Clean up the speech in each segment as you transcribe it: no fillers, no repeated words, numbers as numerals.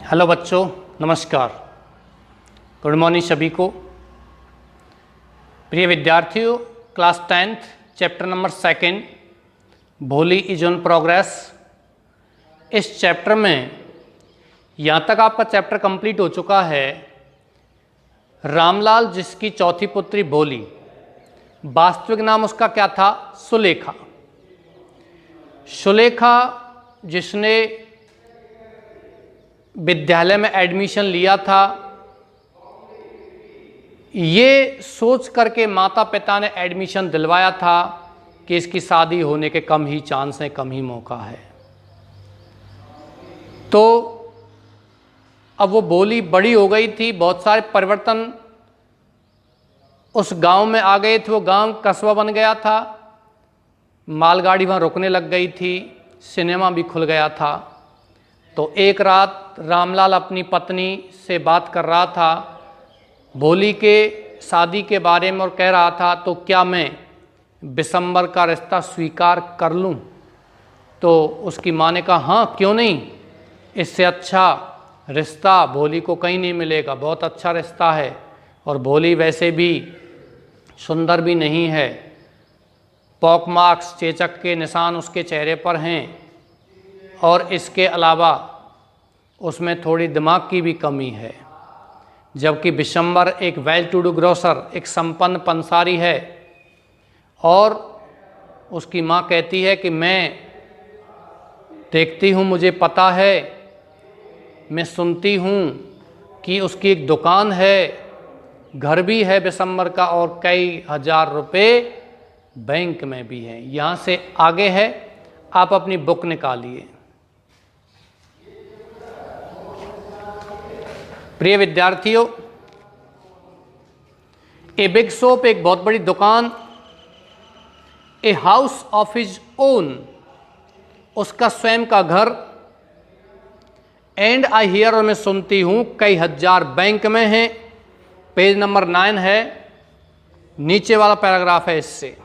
Hello बच्चों, नमस्कार। Good morning सभी को। प्रिय विद्यार्थियों, क्लास 10th चैप्टर नंबर 2 भोली इज ऑन प्रोग्रेस। इस चैप्टर में यहाँ तक आपका चैप्टर कंप्लीट हो चुका है। रामलाल जिसकी चौथी पुत्री भोली, वास्तविक नाम उसका क्या था? सुलेखा। सुलेखा जिसने विद्यालय में एडमिशन लिया था, ये सोच करके माता पिता ने एडमिशन दिलवाया था कि इसकी शादी होने के कम ही चांस हैं, कम ही मौका है। तो अब वो भोली बड़ी हो गई थी, बहुत सारे परिवर्तन उस गांव में आ गए थे। वो गांव कस्बा बन गया था, मालगाड़ी वहाँ रुकने लग गई थी, सिनेमा भी खुल गया था। तो एक रात रामलाल अपनी पत्नी से बात कर रहा था भोली के शादी के बारे में और कह रहा था, तो क्या मैं बिशंबर का रिश्ता स्वीकार कर लूं? तो उसकी माँ ने कहा, हाँ क्यों नहीं, इससे अच्छा रिश्ता भोली को कहीं नहीं मिलेगा, बहुत अच्छा रिश्ता है। और भोली वैसे भी सुंदर भी नहीं है, पॉक मार्क्स, चेचक के निशान उसके चेहरे पर हैं, और इसके अलावा उसमें थोड़ी दिमाग की भी कमी है। जबकि बिशंबर एक वेल टू डू ग्रोसर, एक संपन्न पंसारी है। और उसकी माँ कहती है कि मैं देखती हूँ, मुझे पता है, मैं सुनती हूँ कि उसकी एक दुकान है, घर भी है बिशंबर का, और कई हजार रुपए बैंक में भी हैं। यहाँ से आगे है, आप अपनी बुक निकालिए। प्रिय विद्यार्थियों, ए बिग शॉप, एक बहुत बड़ी दुकान, a house of his own, उसका स्वयं का घर, एंड आई हियर, और मैं सुनती हूं कई हजार बैंक में हैं। पेज नंबर 9 है, नीचे वाला पैराग्राफ है इससे।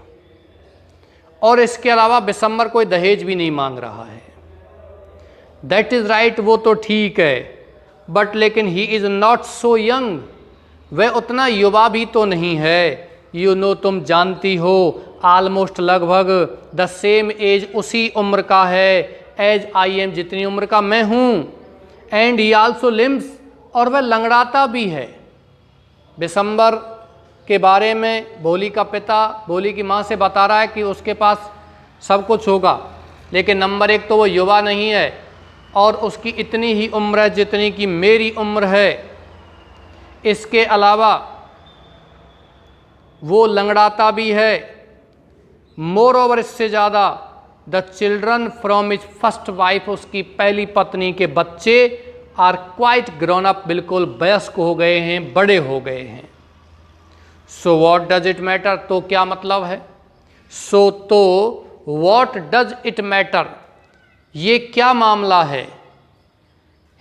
और इसके अलावा बिशंबर कोई दहेज भी नहीं मांग रहा है। दैट इज राइट, वो तो ठीक है, बट लेकिन he is not so young, वह उतना युवा भी तो नहीं है। यू नो, तुम जानती हो, ऑलमोस्ट लगभग द सेम एज, उसी उम्र का है, एज आई एम, जितनी उम्र का मैं हूँ। एंड ही आल्सो लिम्स, और वह लंगड़ाता भी है। बिशंबर के बारे में भोली का पिता भोली की माँ से बता रहा है कि उसके पास सब कुछ होगा, लेकिन नंबर 1 तो वो युवा नहीं है, और उसकी इतनी ही उम्र है जितनी कि मेरी उम्र है। इसके अलावा वो लंगड़ाता भी है। मोर ओवर, इससे ज़्यादा, the children from his first wife, उसकी पहली पत्नी के बच्चे, आर क्वाइट ग्रोन अप, बिल्कुल वयस्क हो गए हैं, बड़े हो गए हैं। So what does it matter, तो क्या मतलब है? सो तो वॉट डज इट मैटर, ये क्या मामला है?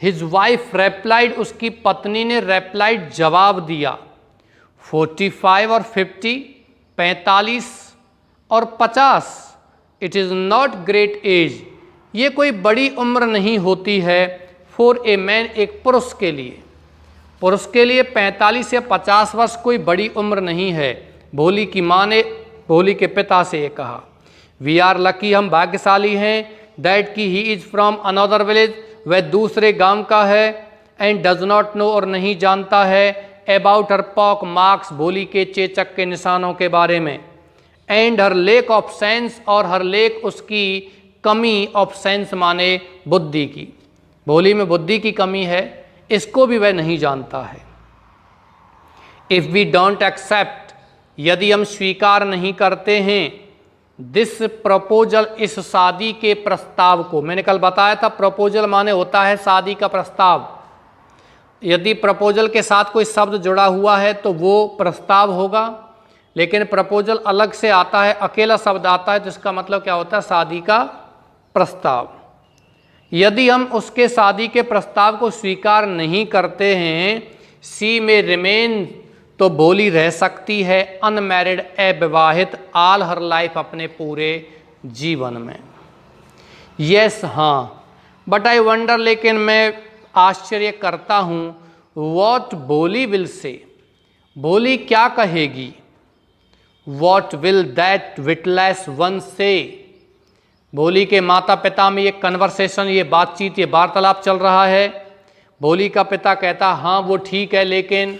हिज वाइफ रेप्लाइड, उसकी पत्नी ने रेप्लाइड, जवाब दिया। 45 और 50, 45 और 50, it is not great age, ये कोई बड़ी उम्र नहीं होती है। फॉर ए मैन, एक पुरुष के लिए, पुरुष के लिए 45 या 50 वर्ष कोई बड़ी उम्र नहीं है। भोली की माँ ने भोली के पिता से ये कहा। वी आर लकी, हम भाग्यशाली हैं, दैट की he is from another village, वह दूसरे गांव का है। एंड डज नॉट नो, और नहीं जानता है, अबाउट हर पॉक मार्क्स, भोली के चेचक के निशानों के बारे में। And her lake of sense, और हर लेक, उसकी कमी, ऑफ सेंस माने बुद्धि की, भोली में बुद्धि की कमी है, इसको भी वह नहीं जानता है। इफ वी डोंट एक्सेप्ट, यदि हम स्वीकार नहीं करते हैं, दिस प्रपोजल, इस शादी के प्रस्ताव को, मैंने कल बताया था प्रपोजल माने होता है शादी का प्रस्ताव। यदि प्रपोजल के साथ कोई शब्द जुड़ा हुआ है तो वो प्रस्ताव होगा, लेकिन प्रपोजल अलग से आता है, अकेला शब्द आता है, तो इसका मतलब क्या होता है? शादी का प्रस्ताव। यदि हम उसके शादी के प्रस्ताव को स्वीकार नहीं करते हैं, सी में रिमेन, तो भोली रह सकती है अनमैरिड, अविवाहित, ऑल हर लाइफ, अपने पूरे जीवन में। यस, हाँ, बट आई वंडर, लेकिन मैं आश्चर्य करता हूँ। वॉट भोली विल से, भोली क्या कहेगी। What will that witless one से, भोली के माता पिता में ये कन्वर्सेशन, ये बातचीत, ये वार्तालाप चल रहा है। भोली का पिता कहता हाँ वो ठीक है, लेकिन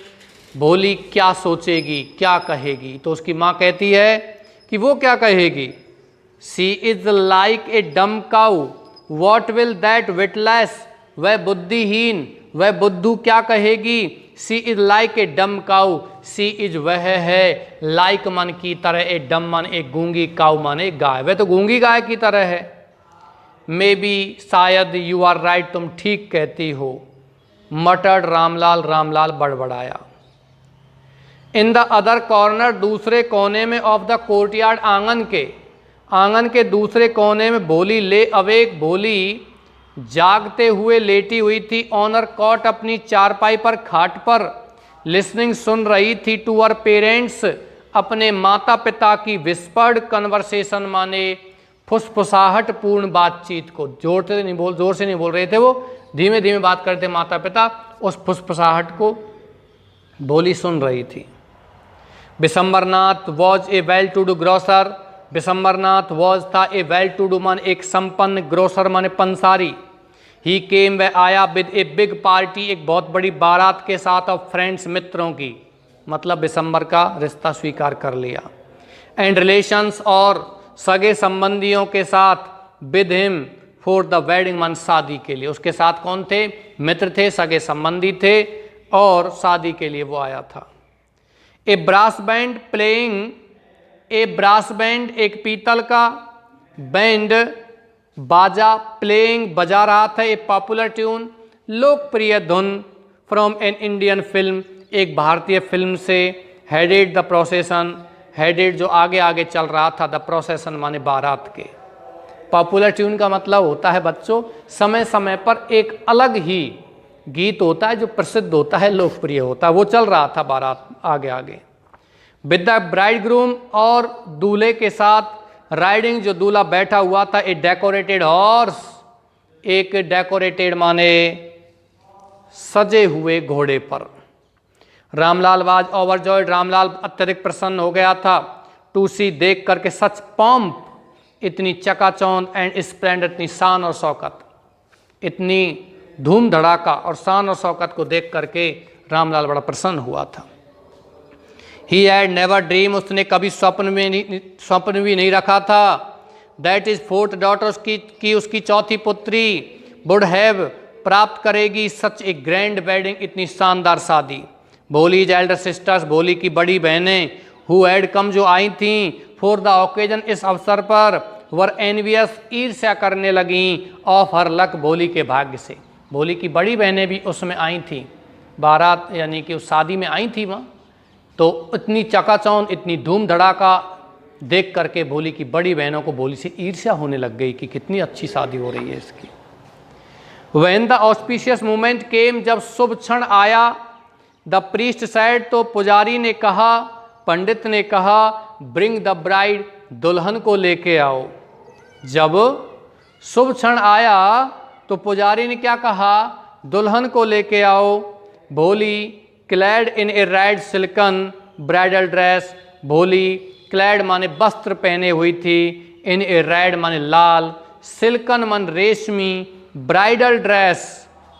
भोली क्या सोचेगी, क्या कहेगी। तो उसकी माँ कहती है कि वो क्या कहेगी। सी इज लाइक ए डम cow, what will that witless, वह बुद्धिहीन, वह बुद्धू क्या कहेगी। सी इज लाइक ए डम काउ, सी इज वह है, लाइक मन की तरह, ए डम मन एक गूंगी, काउ माने गाय, वह तो गूंगी गाय की तरह है। मे बी शायद, यू आर राइट, तुम ठीक कहती हो। मटर्ड रामलाल, रामलाल बड़बड़ाया। इन द अदर कॉर्नर, दूसरे कोने में, ऑफ द कोर्टयार्ड, आंगन के दूसरे कोने में भोली ले अवेक, भोली जागते हुए लेटी हुई थी। ऑनर कॉट, अपनी चारपाई पर, खाट पर। लिसनिंग, सुन रही थी। टू हर पेरेंट्स, अपने माता पिता की। विस्पर्ड कन्वर्सेशन माने फुसफुसाहट पूर्ण बातचीत को। जोर से नहीं बोल रहे थे वो, धीमे धीमे बात करते माता पिता। उस फुसफुसाहट को भोली सुन रही थी। Bishambarnath was a well to do grocer, Bishambarnath was था ए वेल टू डू मान एक संपन्न, ग्रोसर माने पंसारी। ही केम, वह आया, विद ए बिग पार्टी, एक बहुत बड़ी बारात के साथ, ऑफ फ्रेंड्स, मित्रों की, मतलब बिशंबर का रिश्ता स्वीकार कर लिया। एंड रिलेशंस, और सगे संबंधियों के साथ। With him for the wedding, मान शादी के लिए। उसके साथ कौन थे, मित्र थे, सगे संबंधी थे, और शादी के लिए वो आया था। ए ब्रास बैंड प्लेइंग, ए ब्रास बैंड एक पीतल का, बैंड बाजा, प्लेइंग बजा रहा था। ए पॉपुलर ट्यून, लोकप्रिय धुन, फ्रॉम एन इंडियन फिल्म, एक भारतीय फिल्म से। हेडेड द प्रोसेसन, हेडेड जो आगे आगे चल रहा था, द प्रोसेसन माने बारात के। पॉपुलर ट्यून का मतलब होता है बच्चों, समय समय पर एक अलग ही गीत होता है जो प्रसिद्ध होता है, लोकप्रिय होता है, वो चल रहा था बारात आगे आगे। विद द ब्राइड ग्रूम, और दूल्हे के साथ। राइडिंग, जो दूल्हा बैठा हुआ था। ए डेकोरेटेड हॉर्स, एक डेकोरेटेड माने सजे हुए घोड़े पर। रामलाल वाज ओवरजॉयड, रामलाल अत्यधिक प्रसन्न हो गया था। टू सी, देख करके। सच पॉम्प, इतनी चकाचौंध। एंड स्प्लेंडर, इतनी शान और शौकत, इतनी धूम धड़ाका और शान और शौकत को देख करके रामलाल बड़ा प्रसन्न हुआ था। ही हैड नेवर ड्रीम, उसने कभी स्वप्न भी नहीं रखा था। दैट इज फोर्थ डॉटर, उसकी चौथी पुत्री। वुड हैव, प्राप्त करेगी। सच ए ग्रैंड वेडिंग, इतनी शानदार शादी। भोलीज एल्डर सिस्टर्स, भोली की बड़ी बहनें। हु हैड कम, जो आई थीं। फॉर द ओकेजन, इस अवसर पर। वर एनवियस, ईर्ष्या करने लगीं। ऑफ हर लक, भोली के भाग्य से। भोली की बड़ी बहनें भी उसमें आई थीं, बारात यानी कि उस शादी में आई थी वहाँ। तो इतनी चकाचौंध, इतनी धूम धड़ाका देख करके भोली की बड़ी बहनों को भोली से ईर्ष्या होने लग गई कि कितनी अच्छी शादी हो रही है इसकी। व्हेन द ऑस्पिशियस मोमेंट केम, जब शुभ क्षण आया। द प्रीस्ट सैड, तो पुजारी ने कहा, पंडित ने कहा। ब्रिंग द ब्राइड, दुल्हन को लेके आओ। जब शुभ क्षण आया तो पुजारी ने क्या कहा, दुल्हन को लेके आओ। भोली क्लैड इन ए रेड सिल्कन ब्राइडल ड्रेस, भोली क्लैड माने वस्त्र पहने हुई थी। इन ए रेड माने लाल, सिल्कन मन रेशमी, ब्राइडल ड्रेस,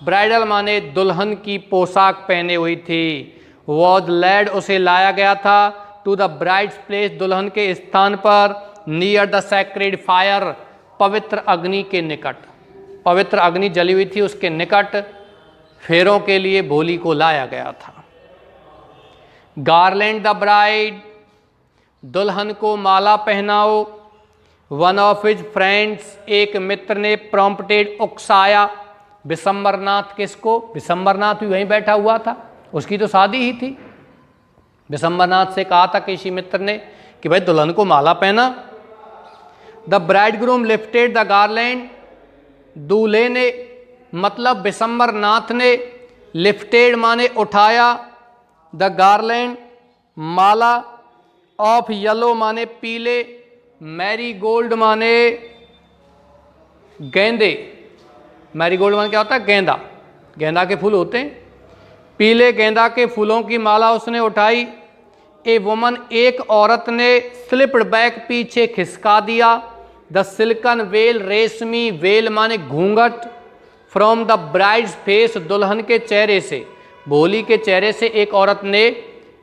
ब्राइडल माने दुल्हन की पोशाक पहने हुई थी। वॉज लेड, उसे लाया गया था। टू द ब्राइड्स प्लेस, दुल्हन के स्थान पर। नियर द सैक्रेड फायर, पवित्र अग्नि के निकट, पवित्र अग्नि जली हुई थी उसके निकट फेरों के लिए भोली को लाया गया था। गार्लैंड द ब्राइड, दुल्हन को माला पहनाओ। वन ऑफ हिज फ्रेंड्स, एक मित्र ने प्रॉम्प्टेड, उकसाया। बिशंबरनाथ, किसको, बिशंबरनाथ भी वहीं बैठा हुआ था, उसकी तो शादी ही थी। बिशंबरनाथ से कहा था किसी मित्र ने कि भाई दुल्हन को माला पहना। The bridegroom lifted the garland, दूल्हे ने मतलब बिशंबरनाथ ने, लिफ्टेड माने उठाया, the garland Mala, of yellow माने पीले, मैरी गोल्ड माने गेंदे, मैरी गोल्ड माने क्या होता है, गेंदा, गेंदा के फूल होते हैं। पीले गेंदा के फूलों की माला उसने उठाई। ए वुमन, एक औरत ने स्लिप्ड बैक, पीछे खिसका दिया। द सिल्कन वेल, रेशमी वेल माने घूंघट, फ्रॉम द ब्राइड्स फेस, दुल्हन के चेहरे से, भोली के चेहरे से एक औरत ने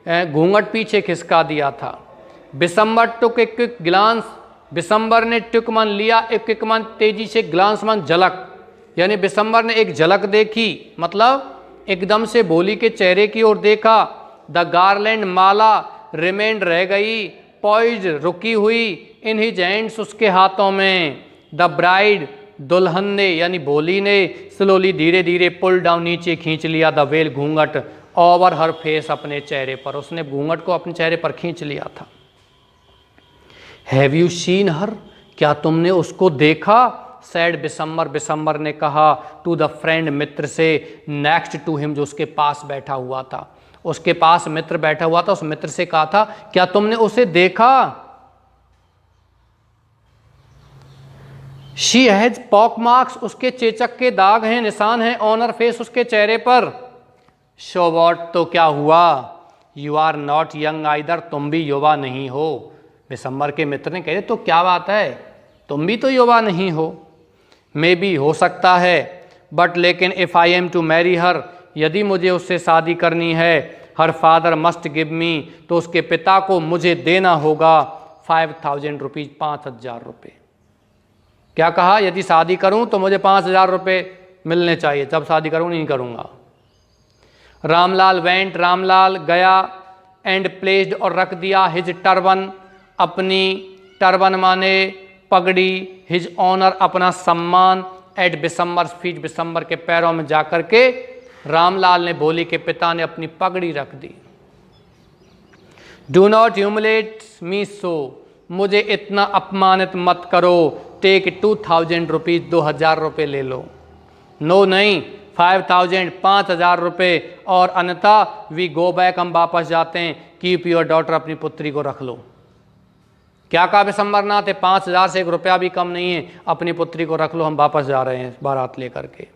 घूंघट पीछे खिसका दिया था। बिसम्बर टुक ए क्विक ग्लांस, बिसम्बर ने टुक मन लिया, ए क्विक मन तेजी से, ग्लांस मन झलक, यानी बिसम्बर ने एक झलक देखी, मतलब एकदम से भोली के चेहरे की ओर देखा। द गार्लैंड, माला, रिमेंड रह गई, पॉइज रुकी हुई, इन हिज हैंड्स, उसके हाथों में। द ब्राइड, दुल्हन ने यानी भोली ने, स्लोली धीरे धीरे, पुल डाउन नीचे खींच लिया, द वेल घूंघट, ओवर हर फेस, अपने चेहरे पर, उसने घूंघट को अपने चेहरे पर खींच लिया था। हैव यू सीन हर, क्या तुमने उसको देखा? सैड बिसम्बर, बिसम्बर ने कहा, टू द फ्रेंड, मित्र से, नेक्स्ट टू हिम, जो उसके पास बैठा हुआ था, उसके पास मित्र बैठा हुआ था, उस मित्र से कहा था, क्या तुमने उसे देखा? शी हैज पॉक मार्क्स, उसके चेचक के दाग हैं, निशान हैं, ऑन हर फेस, उसके चेहरे पर। शो वॉट, तो क्या हुआ? You are not young either, तुम भी युवा नहीं हो। बिसम्बर के मित्र ने कहे, तो क्या बात है, तुम भी तो युवा नहीं हो। मे बी, हो सकता है, बट लेकिन, if I am to marry her, यदि मुझे उससे शादी करनी है, her father must give me, तो उसके पिता को मुझे देना होगा 5,000 रुपीज़, 5,000 रुपये। क्या कहा? यदि शादी करूं तो मुझे 5,000 रुपये मिलने चाहिए, जब शादी करूं नहीं करूंगा। रामलाल वेंट, रामलाल गया, एंड प्लेस्ड, और रख दिया, हिज टर्बन, अपनी, टर्बन माने पगड़ी, हिज ऑनर, अपना सम्मान, एट बिसम्बर फीट, बिसम्बर के पैरों में जाकर के रामलाल ने, भोली के पिता ने, अपनी पगड़ी रख दी। डू नॉट ह्यूमिलेट मी सो, मुझे इतना अपमानित मत करो। टेक 2,000 रुपीज़, 2,000 रुपये ले लो। नो नहीं, 5,000, 5,000 रुपये, और अन्यथा वी गो बैक, हम वापस जाते हैं। कीप योर डॉटर, अपनी पुत्री को रख लो। क्या कहा बिसम्बरनाथ? 5,000 से 1 रुपया भी कम नहीं है, अपनी पुत्री को रख लो, हम वापस जा रहे हैं बारात लेकर के।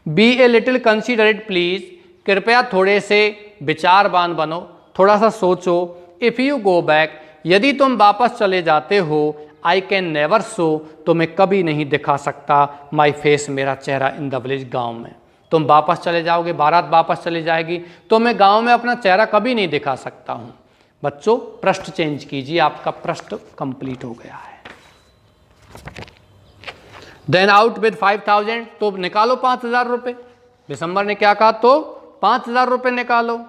Be a little considerate please, कृपया थोड़े से विचारवान बनो, थोड़ा सा सोचो। इफ़ यू गो बैक, यदि तुम वापस चले जाते हो, आई कैन नेवर शो, तो मैं कभी नहीं दिखा सकता, माई फेस, मेरा चेहरा, इन द विलेज, गाँव में। तुम वापस चले जाओगे, बारात वापस चली जाएगी, तो मैं गाँव में अपना चेहरा कभी नहीं दिखा सकता हूँ। बच्चों, पृष्ठ चेंज कीजिए, आपका पृष्ठ कंप्लीट हो गया है। देन आउट विद 5,000, तो निकालो 5,000 रुपये। बिसम्बर ने क्या कहा? तो 5,000 रुपये निकालो।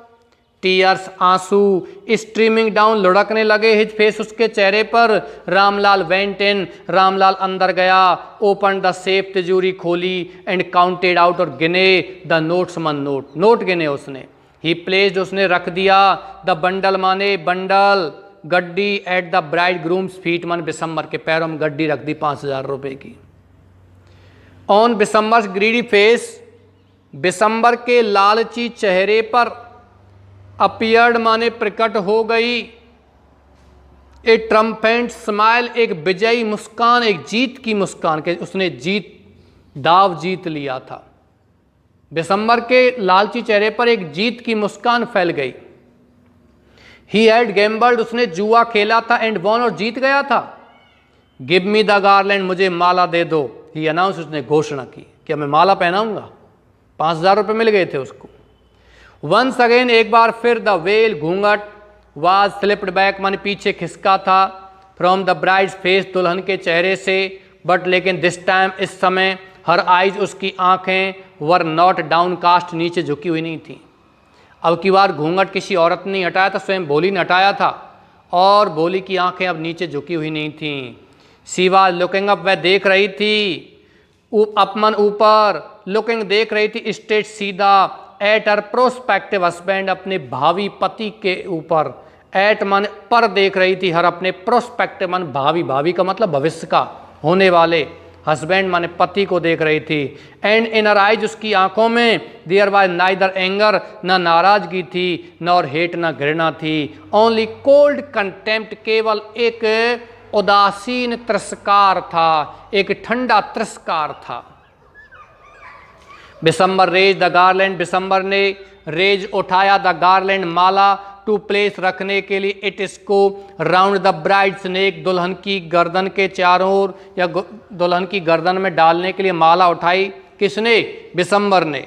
टीयर्स, आंसू, स्ट्रीमिंग डाउन, लुढ़कने लगे, हिज फेस, उसके चेहरे पर। रामलाल वेंट इन, रामलाल अंदर गया। ओपन द सेफ, तिजोरी खोली, एंड काउंटेड आउट, और गिने, द नोट्स मन, नोट, नोट गिने उसने। ही प्लेस्ड, उसने रख दिया, द बंडल माने बंडल, गड्डी, at the bride grooms feet, मन बिसम्बर के पैरों में गड्डी रख दी 5,000 रुपये की। ऑन बिसम्बर ग्रीडी फेस, बिसम्बर के लालची चेहरे पर, अपीयर्ड माने प्रकट हो गई, ए ट्रम्पेंट स्माइल, एक विजयी मुस्कान, एक जीत की मुस्कान, के उसने दाव जीत लिया था। बिसम्बर के लालची चेहरे पर एक जीत की मुस्कान फैल गई। ही हैड गैम्बल्ड, उसने जुआ खेला था, एंड वॉन, और जीत गया था। गिव मी द गार्लैंड, मुझे माला दे दो। ही अनाउंस, उसने घोषणा की कि मैं माला पहनाऊंगा। 5,000 रुपये मिल गए थे उसको। वंस अगेन, एक बार फिर, द वेल, घूंघट, वाज स्लिप्ड बैक, मन पीछे खिसका था, फ्रॉम द ब्राइड्स फेस, दुल्हन के चेहरे से। बट लेकिन दिस टाइम, इस समय, हर आइज, उसकी आंखें, वर नॉट डाउन कास्ट, नीचे झुकी हुई नहीं थी। अब की बार घूंघट किसी औरत ने हटाया था, स्वयं भोली ने हटाया था, और भोली की आंखें अब नीचे झुकी हुई नहीं थीं। शी वाज लुकिंग अप, वह देख रही थी, अपमन ऊपर, लुकिंग देख रही थी, स्ट्रेट सीधा, एट हर प्रोस्पेक्टिव हस्बैंड, अपने भावी पति के ऊपर, एट मन पर देख रही थी, हर अपने प्रोस्पेक्टिव मन भावी, भावी का मतलब भविष्य का होने वाले, हस्बैंड माने पति को देख रही थी। एंड इन हर आइज, उसकी आंखों में, देयर वाज नाइदर एंगर, न नाराजगी थी, नॉर हेट, न घृणा थी, ओनली कोल्ड कंटेम्प्ट, केवल एक उदासीन तिरस्कार था, एक ठंडा तिरस्कार था। Bishambar raise the garland, Bishambar ने रेज उठाया, द गार्लैंड माला टू प्लेस रखने के लिए, इट इसको राउंड द ब्राइड्स नेक दुल्हन की गर्दन के चारों ओर या दुल्हन की गर्दन में डालने के लिए माला उठाई। किसने? बिसम्बर ने।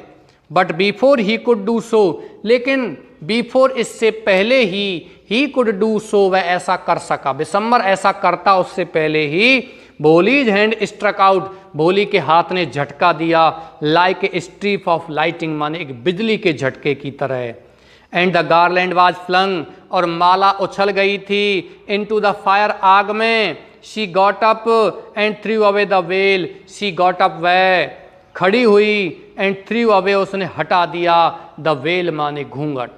But before he could do so, लेकिन बिफोर इससे पहले ही कुड डू सो, वह ऐसा कर सका, बिसम्बर ऐसा करता उससे पहले ही, Bholi's hand struck out, Bholi के हाथ ने झटका दिया, like a streak of lightning, माने एक बिजली के झटके की तरह। And the garland was flung, और माला उछल गई थी, इनटू द फायर, आग में। She got up and through away the well, she got up, वह खड़ी हुई, एंड थ्रू अवे, उसने हटा दिया, द वेल माने घूंघट।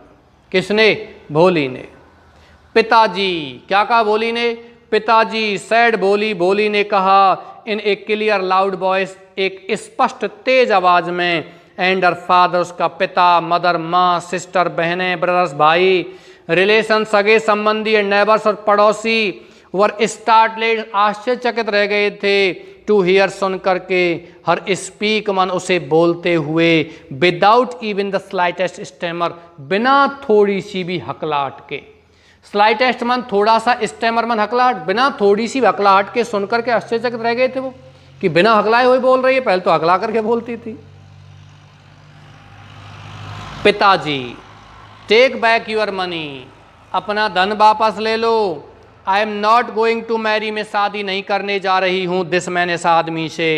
किसने? भोली ने। पिताजी, क्या कहा भोली ने? पिताजी, सैड भोली, भोली ने कहा इन ए क्लियर लाउड वॉइस, एक स्पष्ट तेज आवाज में। एंड हर फादर, उसका पिता, मदर माँ, सिस्टर बहनें, ब्रदर्स भाई, रिलेशन सगे संबंधी, एंड नेबर्स और पड़ोसी, वर स्टार्टलेड, आश्चर्यचकित रह गए थे, टू हियर, सुन करके, हर स्पीक, मन उसे बोलते हुए, without even the slightest stammer, बिना थोड़ी सी भी हकलाहट के। स्लाइटेस्ट मन थोड़ा सा, स्टेमर मन हकलाहट, बिना थोड़ी सी हकलाहट के सुन करके आश्चर्यचकित रह गए थे वो, कि बिना हकलाए हुए बोल रही है, पहले तो हकला करके बोलती थी। पिताजी, टेक बैक यूर मनी, अपना धन वापस ले लो। I am not going to marry, मैं शादी नहीं करने जा रही हूं दिस मैन, इस आदमी से।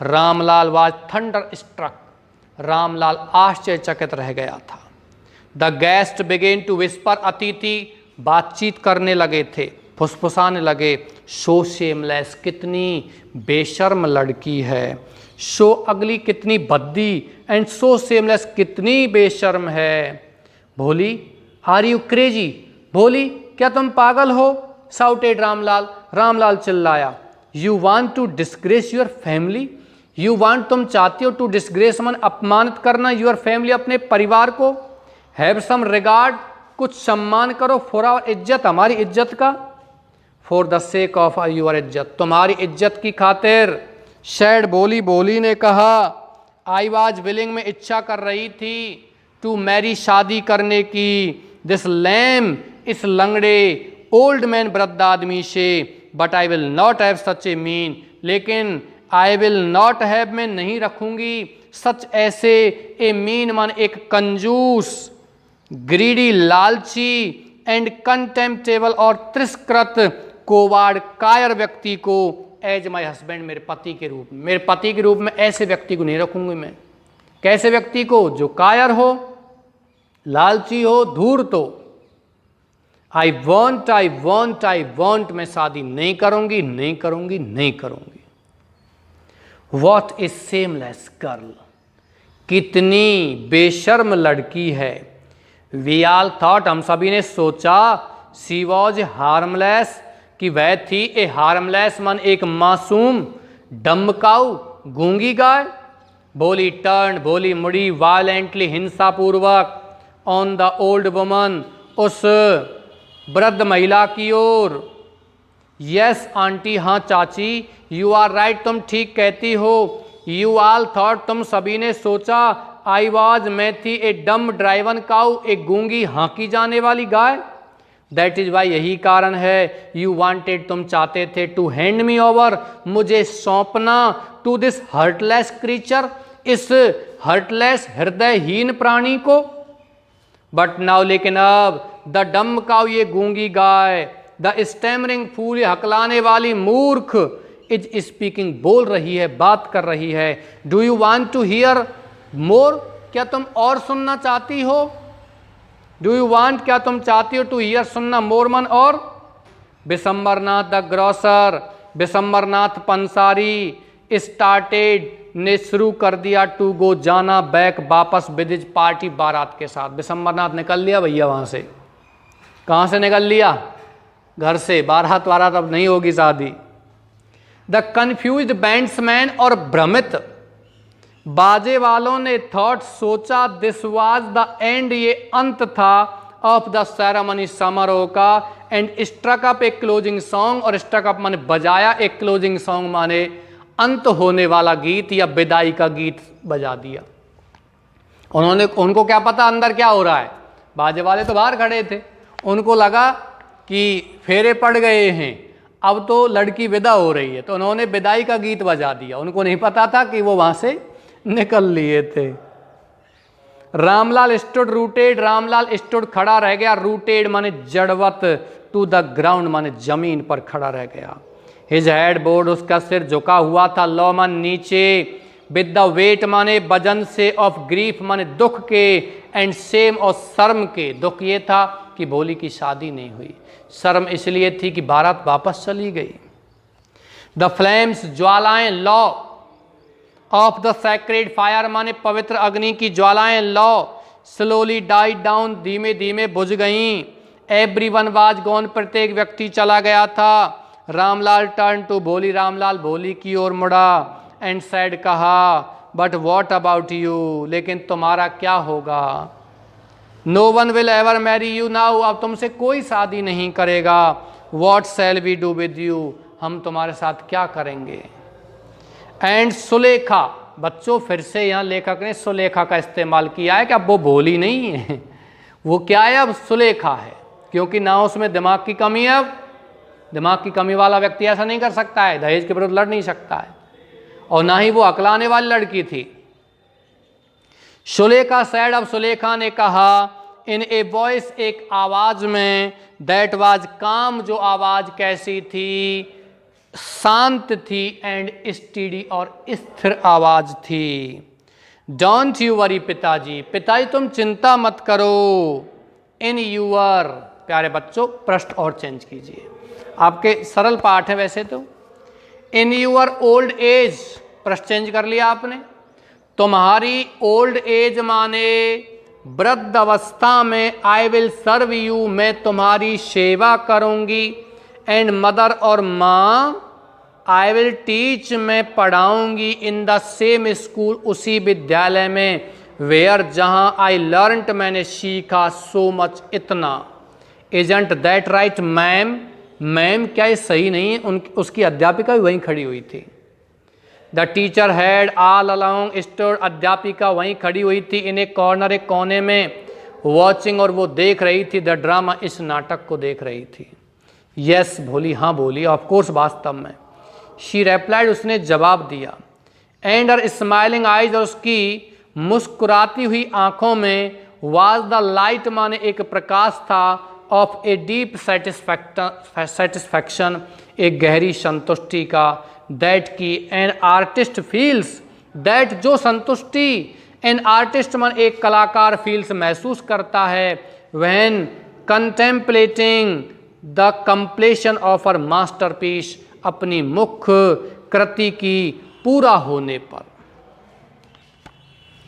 Ramlal was thunder struck, Ramlal आश्चर्यचकित रह गया था। The guest began to whisper, अतिथि बातचीत करने लगे थे, फुसफुसाने लगे। शो शेमलेस, कितनी बेशर्म लड़की है, शो अगली, कितनी भद्दी, एंड सो शेमलेस, कितनी बेशर्म है। भोली, आर यू क्रेजी, भोली क्या तुम पागल हो? साउटेड रामलाल, रामलाल चिल्लाया। You want to disgrace your family, you want, तुम चाहती हो, टू डिस्ग्रेस मन अपमानित करना, योर फैमिली, अपने परिवार को। हैव सम रिगार्ड, कुछ सम्मान करो, फॉर आवर, इज्जत, हमारी इज्जत का। For the sake of your इज्जत, तुम्हारी इज्जत की खातिर। सैड भोली, भोली ने कहा, आई वाज विलिंग, में इच्छा कर रही थी, टू मैरी, शादी करने की, दिस लैम, इस लंगड़े, ओल्ड मैन, वृद्ध आदमी से। But I will not have such A mean, लेकिन आई विल नॉट हैव, मैं नहीं रखूंगी, सच, ऐसे, ए मीन मन, एक कंजूस, ग्रीडी, लालची, एंड कंटेम्प्टेबल, और तिरस्कृत, कोवार्ड, कायर व्यक्ति को, एज माई हस्बैंड, मेरे पति के रूप में, मेरे पति के रूप में ऐसे व्यक्ति को नहीं रखूंगी मैं। कैसे व्यक्ति को? जो कायर हो, लालची हो, धूर्त हो। I want, I want, I want, मैं शादी नहीं करूंगी, नहीं करूंगी, नहीं करूंगी। वॉट इज सेमलेस गर्ल, कितनी बेशर्म लड़की है। वी आल थॉट, हम सभी ने सोचा, शी वॉज हार्मलेस, कि वह थी, ए हार्मलेस मन, एक मासूम, डम्ब काऊ, गूंगी गाय। भोली टर्न, भोली मुड़ी, वायलेंटली, हिंसापूर्वक, ऑन द ओल्ड वुमन, उस वृद्ध महिला की ओर। यस आंटी, हाँ चाची, यू आर राइट, तुम ठीक कहती हो। यू आल थॉट, तुम सभी ने सोचा, आई वॉज, मैं थी, ए डम ड्राइवन काऊ, एक गूंगी हाँकी जाने वाली गाय। दैट इज वाई, यही कारण है, यू वांटेड, तुम चाहते थे, टू हैंड मी ओवर, मुझे सौंपना, टू दिस हर्टलेस क्रीचर, इस हर्टलेस, हृदयहीन प्राणी को। बट नाउ, लेकिन अब, द डम काउ, ये गूंगी गाय, द स्टैमरिंग फूल, हकलाने वाली मूर्ख, इज स्पीकिंग, बोल रही है, बात कर रही है। Do you want to hear more, क्या तुम और सुनना चाहती हो? डू यू वांट, क्या तुम चाहती हो, टू हियर, सुनना, मोर मन, और। बिसम्बरनाथ द ग्रॉसर, बिसम्बरनाथ पंसारी, स्टार्टेड, ने शुरू कर दिया, टू गो, जाना, बैक, वापस, विद हिज पार्टी, बारात के साथ। बिसम्बरनाथ निकल लिया भैया वहां से। कहां से निकल लिया? घर से। बारात वारात अब नहीं होगी शादी। द कन्फ्यूज्ड बैंड्समैन, और भ्रमित बाजे वालों ने, थॉट, सोचा, दिस वाज द एंड, ये अंत था, ऑफ द सेरेमनी, समारोह का। And struck up a closing song, और स्ट्रक अप माने बजाया, एक क्लोजिंग सॉन्ग माने अंत होने वाला गीत या विदाई का गीत बजा दिया। उनको क्या पता अंदर क्या हो रहा है, बाजे वाले तो बाहर खड़े थे, उनको लगा कि फेरे पड़ गए हैं, अब तो लड़की विदा हो रही है, तो उन्होंने विदाई का गीत बजा दिया। उनको नहीं पता था कि वो वहाँ से निकल लिए थे। Ramlal stood rooted, Ramlal stood खड़ा रह गया, रूटेड माने जड़वत, टू द ग्राउंड माने जमीन पर खड़ा रह गया। हिज हेड बोर्ड, उसका सिर झुका हुआ था, लो मन नीचे, विद द वेट माने वजन से, ऑफ ग्रीफ माने दुख के, एंड सेम और शर्म के। दुख ये था कि भोली की शादी नहीं हुई, शर्म इसलिए थी कि बारात वापस चली गई। द फ्लेम्स, ज्वालाएं, law of the sacred fire माने पवित्र अग्नि की ज्वालाएं, लॉ स्लोली डाइड डाउन, धीमे धीमे बुझ गईं। एवरीवन वाज गॉन, प्रत्येक व्यक्ति चला गया था। रामलाल टर्न टू भोली, रामलाल भोली की ओर मुड़ा, एंड सैड कहा, बट वॉट अबाउट यू, लेकिन तुम्हारा क्या होगा। No one will ever marry you now, अब तुमसे कोई शादी नहीं करेगा। What shall we do with you, हम तुम्हारे साथ क्या करेंगे। एंड सुलेखा, बच्चों फिर से यहाँ लेखक ने सुलेखा का इस्तेमाल किया है कि अब वो भोली नहीं है, वो क्या है, अब सुलेखा है, क्योंकि ना उसमें दिमाग की कमी है। अब दिमाग की कमी वाला व्यक्ति ऐसा नहीं कर सकता है, दहेज के विरुद्ध लड़ नहीं सकता है, और ना ही वो अकलाने वाली लड़की थी। सुलेखा सैड, अब सुलेखा ने कहा, इन ए वॉइस, एक आवाज में, दैट वाज काम, जो आवाज कैसी थी, शांत थी, एंड स्टीडी और स्थिर आवाज थी। डोंट यू वरी पिताजी, पिताजी तुम चिंता मत करो। इन यूअर, प्यारे बच्चों पृष्ठ और चेंज कीजिए, आपके सरल पाठ है वैसे तो। इन यूअर ओल्ड एज, पृष्ठ चेंज कर लिया आपने, तुम्हारी ओल्ड एज माने वृद्ध अवस्था में, आई विल सर्व यू, मैं तुम्हारी सेवा करूंगी। एंड मदर और माँ, आई विल टीच, मैं पढ़ाऊंगी। इन द सेम स्कूल, उसी विद्यालय में, वेयर, जहाँ, आई लर्नट, मैंने सीखा, सो मच, इतना। Isn't that right ma'am, ma'am क्या ये सही नहीं है, उसकी अध्यापिका भी वहीं खड़ी हुई थी। The teacher had all along stood, अध्यापिका वहीं खड़ी हुई थी, इन ए कॉर्नर, एक कोने में, वॉचिंग, और वो देख रही थी, द ड्रामा, इस नाटक को देख रही थी। यस भोली, हाँ बोली, ऑफ कोर्स, वास्तव में। शी रेप्लाइड, उसने जवाब दिया। एंड हर स्माइलिंग आइज, और उसकी मुस्कुराती हुई आंखों में, वाज द लाइट माने एक प्रकाश था, ऑफ ए डीप सेटिस्फैक्शन, एक गहरी संतुष्टि का, दैट की एन आर्टिस्ट फील्स, दैट जो संतुष्टि, एन आर्टिस्ट मन एक कलाकार फील्स महसूस करता है, when contemplating the completion of her masterpiece, अपनी मुख्य कृति की पूरा होने पर,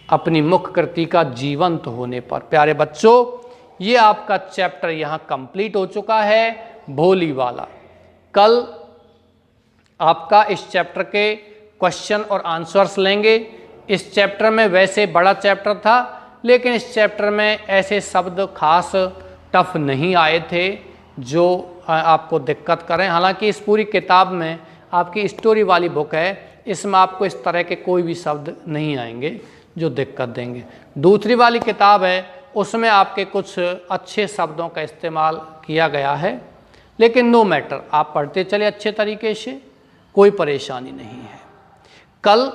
अपनी मुख्य कृति का जीवंत होने पर। प्यारे बच्चों, ये आपका चैप्टर यहाँ कंप्लीट हो चुका है, भोली वाला। कल आपका इस चैप्टर के क्वेश्चन और आंसर्स लेंगे। इस चैप्टर में वैसे बड़ा चैप्टर था, लेकिन इस चैप्टर में ऐसे शब्द खास टफ नहीं आए थे जो आपको दिक्कत करें। हालांकि इस पूरी किताब में आपकी स्टोरी वाली बुक है, इसमें आपको इस तरह के कोई भी शब्द नहीं आएंगे जो दिक्कत देंगे। दूसरी वाली किताब है, उसमें आपके कुछ अच्छे शब्दों का इस्तेमाल किया गया है, लेकिन नो मैटर, आप पढ़ते चले अच्छे तरीके से, कोई परेशानी नहीं है। कल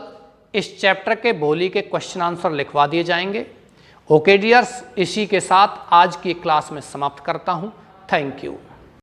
इस चैप्टर के भोली के क्वेश्चन आंसर लिखवा दिए जाएंगे। ओके डियर्स, इसी के साथ आज की क्लास में समाप्त करता हूँ। Thank you.